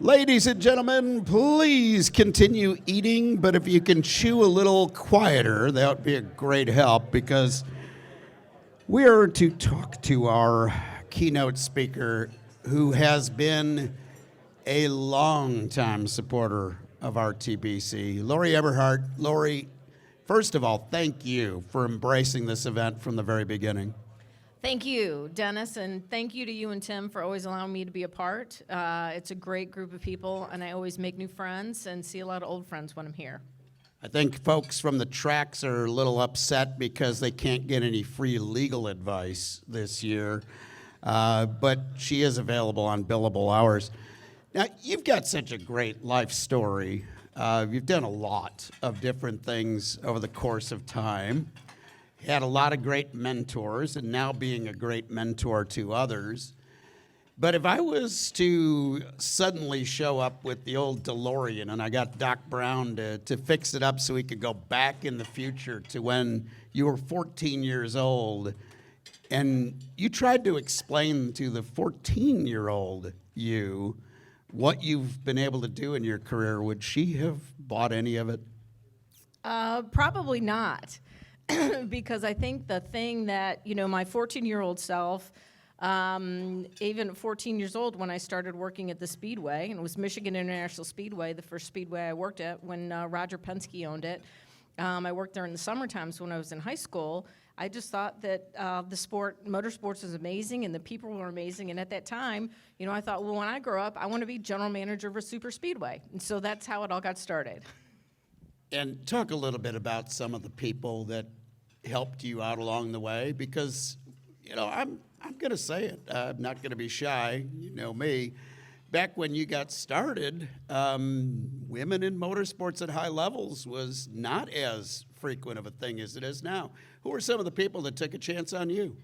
Ladies and gentlemen, please continue eating, but if you can chew a little quieter, that would be a great help because we are to talk to our keynote speaker who has been a long-time supporter of RTBC, Lauri Eberhart. Lauri, first of all, thank you for embracing this event from the very beginning. Thank you, Dennis, and thank you to you and Tim for always allowing me to be a part. It's a great group of people, and I always make new friends and see a lot of old friends when I'm here. I think folks from the tracks are a little upset because they can't get any free legal advice this year, but she is available on billable hours. Now, you've got such a great life story. You've done a lot of different things over the course of time. Had a lot of great mentors, and now being a great mentor to others. But if I was to suddenly show up with the old DeLorean and I got Doc Brown to fix it up so he could go back in the future to when you were 14 years old, and you tried to explain to the 14-year-old you what you've been able to do in your career, would she have bought any of it? Probably not. Because I think the thing that, my 14-year-old self, even at 14 years old when I started working at the Speedway, and it was Michigan International Speedway, the first Speedway I worked at when Roger Penske owned it. I worked there in the summer times when I was in high school. I just thought that motorsports was amazing and the people were amazing. And at that time, I thought, well, when I grow up, I want to be general manager of a super speedway. And so that's how it all got started. And talk a little bit about some of the people that helped you out along the way, because, I'm going to say it. I'm not going to be shy. You know me. Back when you got started, women in motorsports at high levels was not as frequent of a thing as it is now. Who were some of the people that took a chance on you?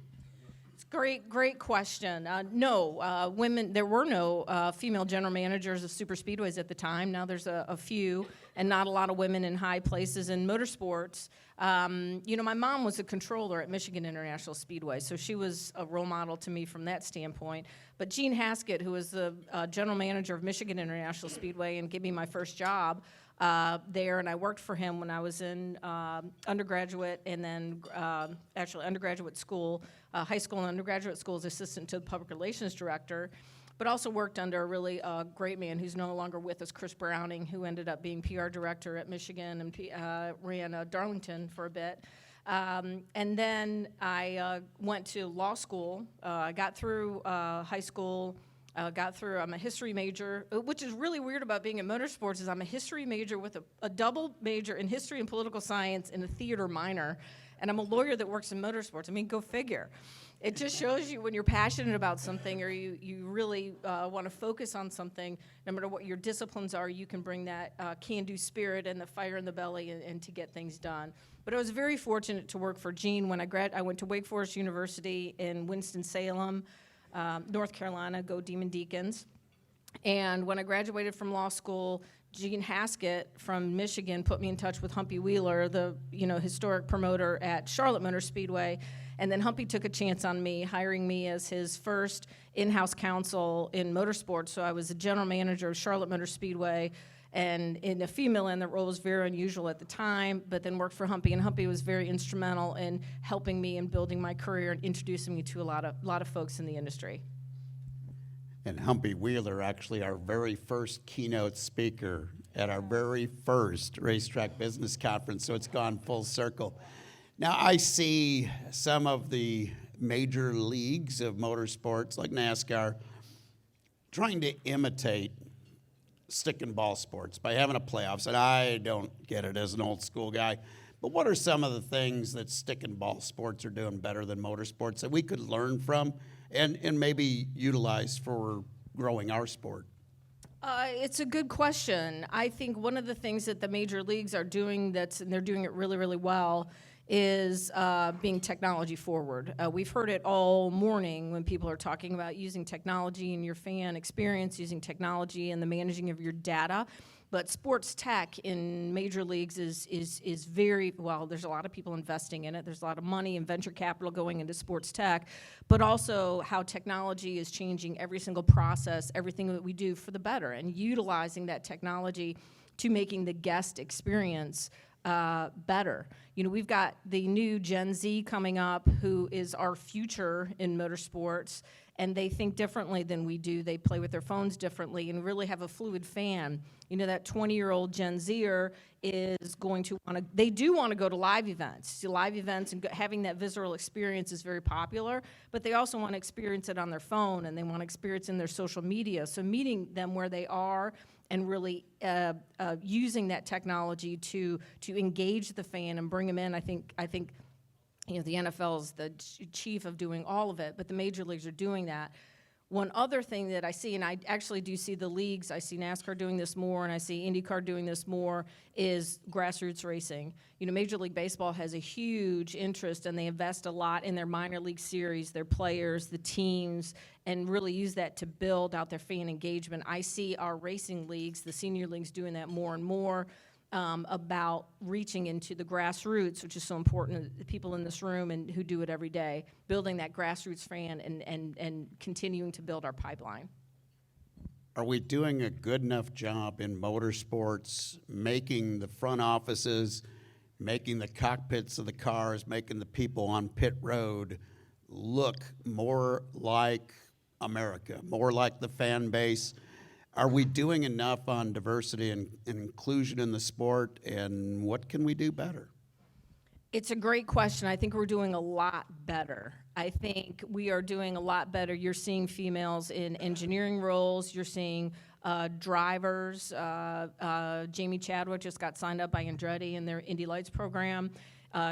Great question. No, women. There were no female general managers of super speedways at the time. Now there's a few, and not a lot of women in high places in motorsports. My mom was a controller at Michigan International Speedway, so she was a role model to me from that standpoint. But Gene Haskett, who was the general manager of Michigan International Speedway and gave me my first job there, and I worked for him when I was in undergraduate and then actually undergraduate school, high school and undergraduate school as assistant to the public relations director, but also worked under a really great man who's no longer with us, Chris Browning, who ended up being PR director at Michigan and ran Darlington for a bit. And then I went to law school. I got through high school. I'm a history major, which is really weird about being in motorsports is I'm a history major with a double major in history and political science and a theater minor, and I'm a lawyer that works in motorsports. I mean, go figure. It just shows you when you're passionate about something or you really want to focus on something, no matter what your disciplines are, you can bring that can-do spirit and the fire in the belly and to get things done. But I was very fortunate to work for Gene when I went to Wake Forest University in Winston-Salem, North Carolina, go Demon Deacons. And when I graduated from law school, Gene Haskett from Michigan put me in touch with Humpy Wheeler, the historic promoter at Charlotte Motor Speedway. And then Humpy took a chance on me, hiring me as his first in-house counsel in motorsports. So I was the general manager of Charlotte Motor Speedway, and in a female in that role was very unusual at the time, but then worked for Humpy, and Humpy was very instrumental in helping me in building my career and introducing me to a lot of folks in the industry. And Humpy Wheeler, actually our very first keynote speaker at our very first Racetrack Business Conference, so it's gone full circle. Now I see some of the major leagues of motorsports, like NASCAR, trying to imitate stick and ball sports by having a playoffs, and I don't get it as an old school guy. But what are some of the things that stick and ball sports are doing better than motorsports that we could learn from and maybe utilize for growing our sport? It's a good question. I think one of the things that the major leagues are doing and they're doing it really, really well, is being technology forward. We've heard it all morning when people are talking about using technology in your fan experience, using technology and the managing of your data. But sports tech in major leagues is very, well, there's a lot of people investing in it. There's a lot of money and venture capital going into sports tech, but also how technology is changing every single process, everything that we do for the better, and utilizing that technology to making the guest experience better. You know, we've got the new Gen Z coming up who is our future in motorsports, and they think differently than we do. They play with their phones differently and really have a fluid fan. You know, that 20-year-old Gen Zer is going to want to, they do want to go to live events. Live events and having that visceral experience is very popular, but they also want to experience it on their phone, and they want to experience it in their social media. So meeting them where they are and really using that technology to engage the fan and bring them in. I think you know, the NFL is the chief of doing all of it, but the major leagues are doing that. One other thing that I see, and I actually do see the leagues, I see NASCAR doing this more, and I see IndyCar doing this more, is grassroots racing. You know, Major League Baseball has a huge interest, and they invest a lot in their minor league series, their players, the teams, and really use that to build out their fan engagement. I see our racing leagues, the senior leagues, doing that more and more. About reaching into the grassroots, which is so important to the people in this room and who do it every day, building that grassroots fan and continuing to build our pipeline. Are we doing a good enough job in motorsports, making the front offices, making the cockpits of the cars, making the people on pit road look more like America, more like the fan base? Are we doing enough on diversity and inclusion in the sport, and what can we do better? It's a great question. I think we're doing a lot better. I think we are doing a lot better. You're seeing females in engineering roles. You're seeing drivers. Jamie Chadwick just got signed up by Andretti in their Indy Lights program.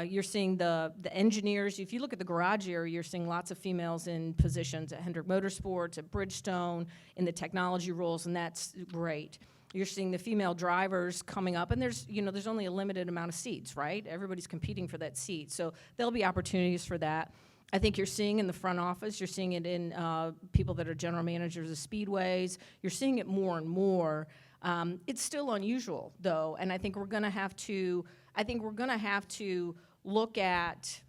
You're seeing the engineers. If you look at the garage area, you're seeing lots of females in positions at Hendrick Motorsports, at Bridgestone, in the technology roles, and that's great. You're seeing the female drivers coming up, and there's only a limited amount of seats, right? Everybody's competing for that seat, so there'll be opportunities for that. I think you're seeing in the front office, you're seeing it in people that are general managers of speedways. You're seeing it more and more. It's still unusual, though, and I think we're going to have to look at,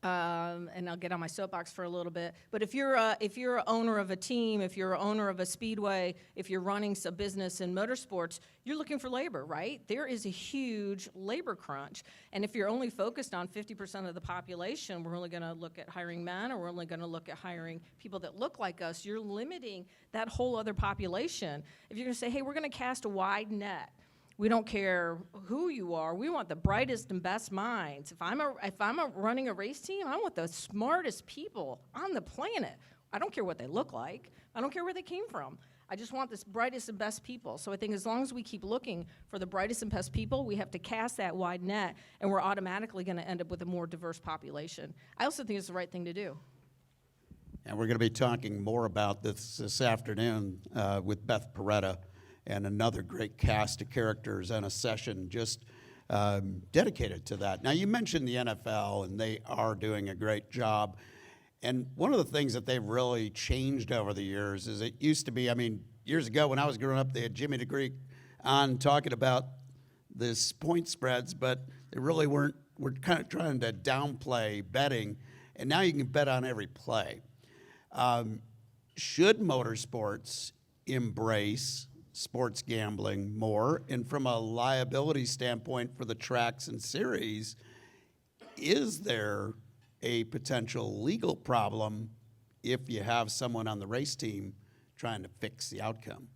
and I'll get on my soapbox for a little bit, but if you're an owner of a team, if you're an owner of a speedway, if you're running a business in motorsports, you're looking for labor, right? There is a huge labor crunch, and if you're only focused on 50% of the population, we're only going to look at hiring men, or we're only going to look at hiring people that look like us, you're limiting that whole other population. If you're going to say, hey, we're going to cast a wide net, we don't care who you are. We want the brightest and best minds. If I'm running a race team, I want the smartest people on the planet. I don't care what they look like. I don't care where they came from. I just want the brightest and best people. So I think as long as we keep looking for the brightest and best people, we have to cast that wide net, and we're automatically going to end up with a more diverse population. I also think it's the right thing to do. And we're going to be talking more about this afternoon with Beth Peretta, and another great cast of characters, and a session just dedicated to that. Now, you mentioned the NFL, and they are doing a great job. And one of the things that they've really changed over the years is it used to be, years ago when I was growing up, they had Jimmy DeGreek on talking about this point spreads, but they really we're kind of trying to downplay betting, and now you can bet on every play. Should motorsports embrace sports gambling more? And from a liability standpoint for the tracks and series, is there a potential legal problem if you have someone on the race team trying to fix the outcome?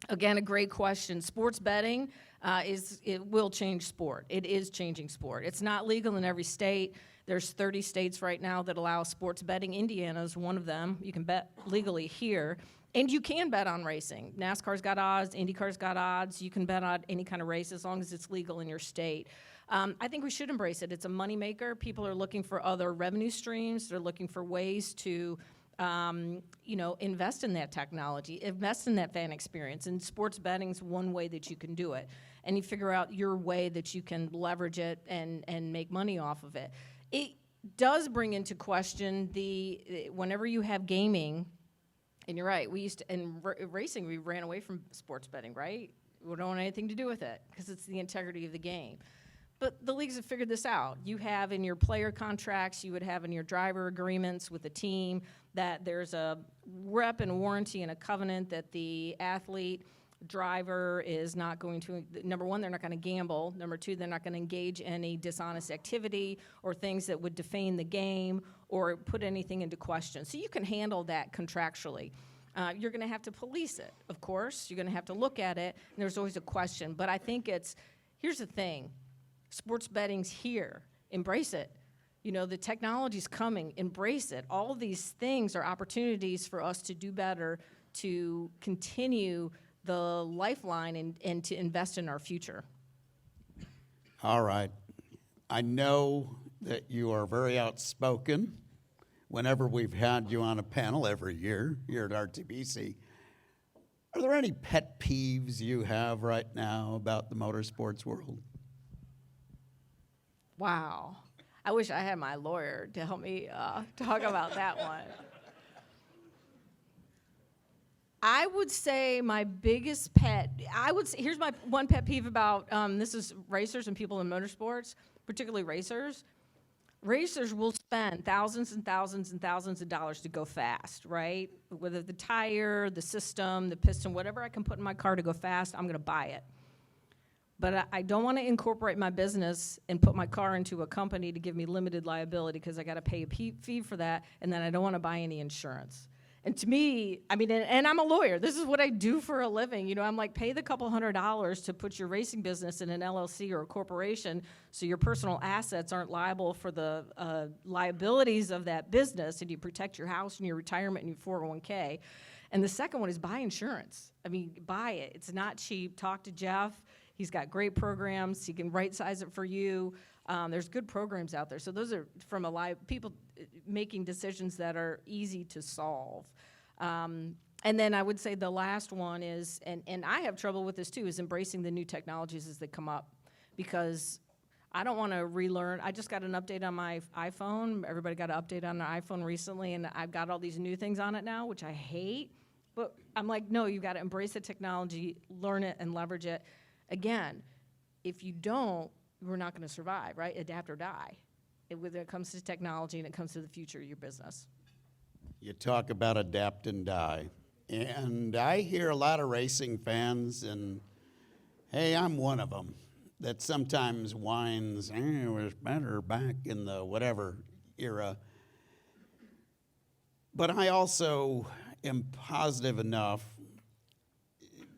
Again, a great question. Sports betting it will change sport. It is changing sport. It's not legal in every state. There's 30 states right now that allow sports betting. Indiana is one of them. You can bet legally here. And you can bet on racing. NASCAR's got odds, IndyCar's got odds. You can bet on any kind of race as long as it's legal in your state. I think we should embrace it. It's a moneymaker. People are looking for other revenue streams. They're looking for ways to invest in that technology, invest in that fan experience. And sports betting's one way that you can do it. And you figure out your way that you can leverage it and make money off of it. It does bring into question whenever you have gaming, And you're right. We used to, in racing, we ran away from sports betting, right? We don't want anything to do with it because it's the integrity of the game. But the leagues have figured this out. You have in your player contracts, you would have in your driver agreements with the team that there's a rep and warranty and a covenant that the athlete driver is not going to, number one, they're not going to gamble. Number two, they're not going to engage in any dishonest activity or things that would defame the game or put anything into question. So you can handle that contractually. You're going to have to police it, of course. You're going to have to look at it, and there's always a question. But I think here's the thing. Sports betting's here. Embrace it. You know, the technology's coming. Embrace it. All of these things are opportunities for us to do better, to continue the lifeline and to invest in our future. All right. I know that you are very outspoken whenever we've had you on a panel every year here at RTBC. Are there any pet peeves you have right now about the motorsports world? Wow. I wish I had my lawyer to help me talk about that one. I would say my biggest pet, here's my one pet peeve about, this is racers and people in motorsports, particularly racers. Racers will spend thousands and thousands and thousands of dollars to go fast, right? Whether the tire, the system, the piston, whatever I can put in my car to go fast, I'm going to buy it. But I don't want to incorporate my business and put my car into a company to give me limited liability because I got to pay a fee for that, and then I don't want to buy any insurance. And to me, I mean, and I'm a lawyer. This is what I do for a living. You know, I'm like, pay the couple $100s to put your racing business in an LLC or a corporation so your personal assets aren't liable for the liabilities of that business, and you protect your house and your retirement and your 401k. And the second one is buy insurance. I mean, buy it. It's not cheap. Talk to Jeff. He's got great programs. He can right-size it for you. There's good programs out there. So those are from people making decisions that are easy to solve. And then I would say the last one is, and I have trouble with this too, is embracing the new technologies as they come up. Because I don't want to relearn. I just got an update on my iPhone. Everybody got an update on their iPhone recently, and I've got all these new things on it now, which I hate. But I'm like, no, you've got to embrace the technology, learn it, and leverage it. Again, if you don't, we're not going to survive, right? Adapt or die. Whether it comes to technology and it comes to the future of your business. You talk about adapt and die. And I hear a lot of racing fans, and hey, I'm one of them, that sometimes whines, it was better back in the whatever era. But I also am positive enough,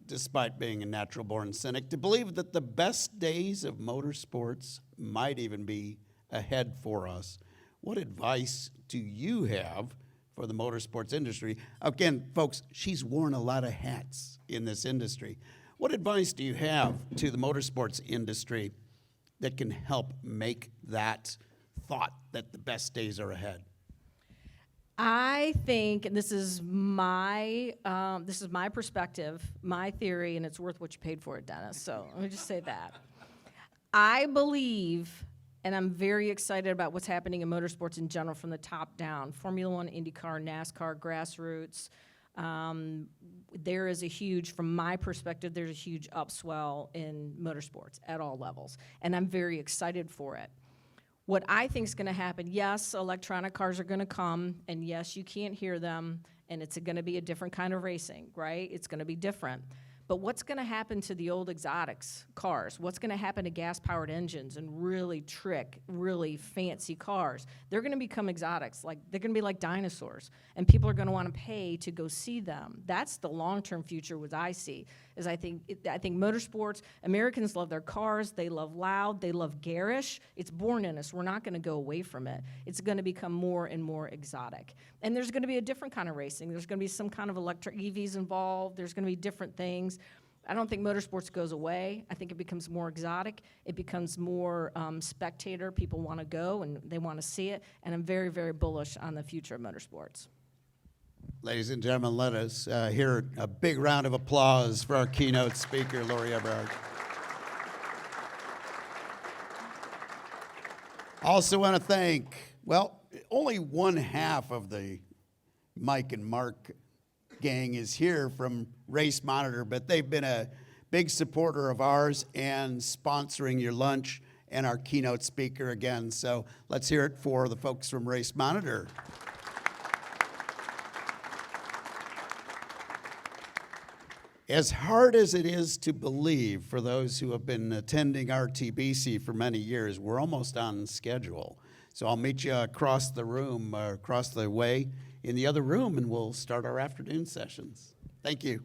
despite being a natural-born cynic, to believe that the best days of motorsports might even be ahead for us. What advice do you have for the motorsports industry? Again, folks, she's worn a lot of hats in this industry. What advice do you have to the motorsports industry that can help make that thought that the best days are ahead? I think, and this is my perspective, my theory, and it's worth what you paid for it, Dennis. So let me just say that. I believe, and I'm very excited about what's happening in motorsports in general from the top down, Formula One, IndyCar, NASCAR, grassroots. There is a huge, from my perspective, there's a huge upswell in motorsports at all levels, and I'm very excited for it. What I think is going to happen, yes, electronic cars are going to come, and yes, you can't hear them, and it's going to be a different kind of racing, right? It's going to be different. But what's going to happen to the old exotics cars? What's going to happen to gas-powered engines and really fancy cars? They're going to become exotics. Like, they're going to be like dinosaurs, and people are going to want to pay to go see them. That's the long-term future, what I see. Is I think motorsports, Americans love their cars. They love loud. They love garish. It's born in us. We're not going to go away from it. It's going to become more and more exotic. And there's going to be a different kind of racing. There's going to be some kind of electric EVs involved. There's going to be different things. I don't think motorsports goes away. I think it becomes more exotic. It becomes more spectator. People want to go and they want to see it. And I'm very, very bullish on the future of motorsports. Ladies and gentlemen, let us hear a big round of applause for our keynote speaker, Lauri Eberhart. Also want to thank, well, only one half of the Mike and Mark gang is here from Race Monitor, but they've been a big supporter of ours and sponsoring your lunch and our keynote speaker again. So let's hear it for the folks from Race Monitor. As hard as it is to believe for those who have been attending RTBC for many years, we're almost on schedule. So I'll meet you across the room, across the way in the other room, and we'll start our afternoon sessions. Thank you.